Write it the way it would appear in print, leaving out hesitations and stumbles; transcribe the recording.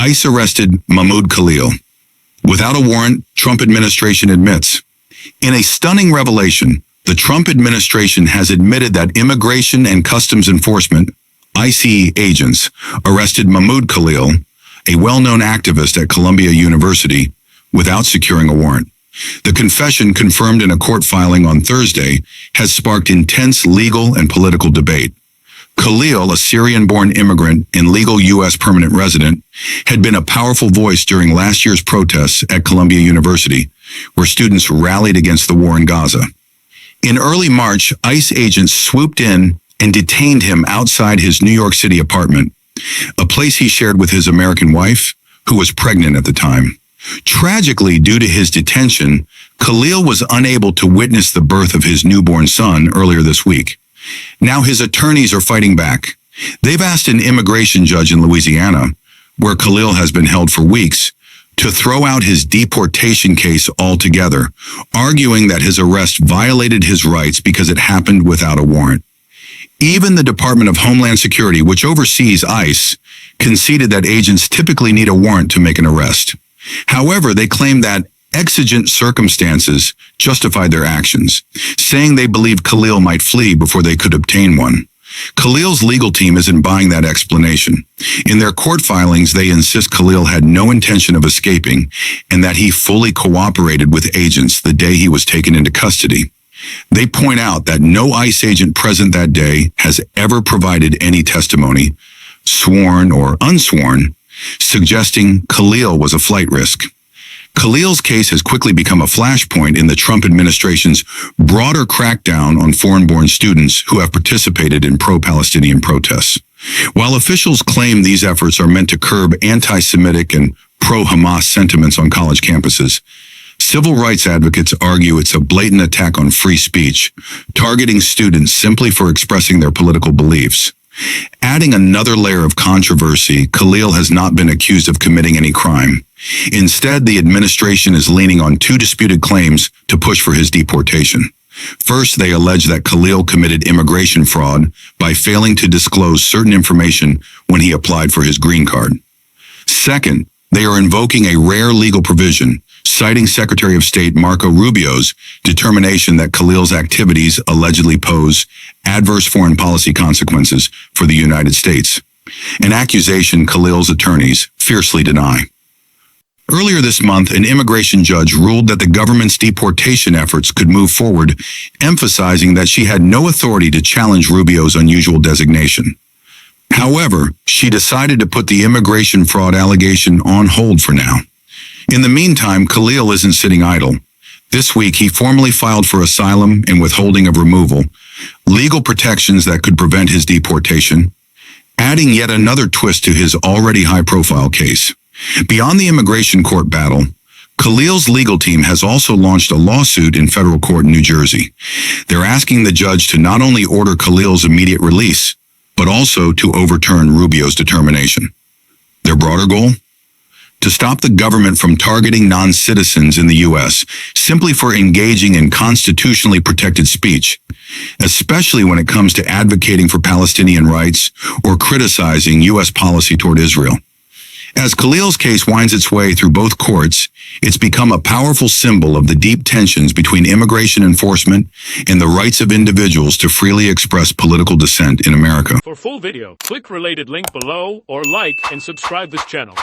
ICE arrested Mahmoud Khalil. Without a warrant, Trump administration admits. In a stunning revelation, the Trump administration has admitted that Immigration and Customs Enforcement, ICE agents, arrested Mahmoud Khalil, a well-known activist at Columbia University, without securing a warrant. The confession, confirmed in a court filing on Thursday, has sparked intense legal and political debate. Khalil, a Syrian-born immigrant and legal U.S. permanent resident, had been a powerful voice during last year's protests at Columbia University, where students rallied against the war in Gaza. In early March, ICE agents swooped in and detained him outside his New York City apartment, a place he shared with his American wife, who was pregnant at the time. Tragically, due to his detention, Khalil was unable to witness the birth of his newborn son earlier this week. Now his attorneys are fighting back. They've asked an immigration judge in Louisiana, where Khalil has been held for weeks, to throw out his deportation case altogether, arguing that his arrest violated his rights because it happened without a warrant. Even the Department of Homeland Security, which oversees ICE, conceded that agents typically need a warrant to make an arrest. However, they claim that exigent circumstances justified their actions, saying they believed Khalil might flee before they could obtain one. Khalil's legal team isn't buying that explanation. In their court filings, they insist Khalil had no intention of escaping and that he fully cooperated with agents the day he was taken into custody. They point out that no ICE agent present that day has ever provided any testimony, sworn or unsworn, suggesting Khalil was a flight risk. Khalil's case has quickly become a flashpoint in the Trump administration's broader crackdown on foreign-born students who have participated in pro-Palestinian protests. While officials claim these efforts are meant to curb anti-Semitic and pro-Hamas sentiments on college campuses, civil rights advocates argue it's a blatant attack on free speech, targeting students simply for expressing their political beliefs. Adding another layer of controversy, Khalil has not been accused of committing any crime. Instead, the administration is leaning on two disputed claims to push for his deportation. First, they allege that Khalil committed immigration fraud by failing to disclose certain information when he applied for his green card. Second, they are invoking a rare legal provision, citing Secretary of State Marco Rubio's determination that Khalil's activities allegedly pose adverse foreign policy consequences for the United States, an accusation Khalil's attorneys fiercely deny. Earlier this month, an immigration judge ruled that the government's deportation efforts could move forward, emphasizing that she had no authority to challenge Rubio's unusual designation. However, she decided to put the immigration fraud allegation on hold for now. In the meantime, Khalil isn't sitting idle. This week, he formally filed for asylum and withholding of removal, legal protections that could prevent his deportation, adding yet another twist to his already high-profile case. Beyond the immigration court battle, Khalil's legal team has also launched a lawsuit in federal court in New Jersey. They're asking the judge to not only order Khalil's immediate release, but also to overturn Rubio's determination. Their broader goal? To stop the government from targeting non-citizens in the U.S. simply for engaging in constitutionally protected speech, especially when it comes to advocating for Palestinian rights or criticizing U.S. policy toward Israel. As Khalil's case winds its way through both courts, it's become a powerful symbol of the deep tensions between immigration enforcement and the rights of individuals to freely express political dissent in America. For full video, click related link below or like and subscribe this channel.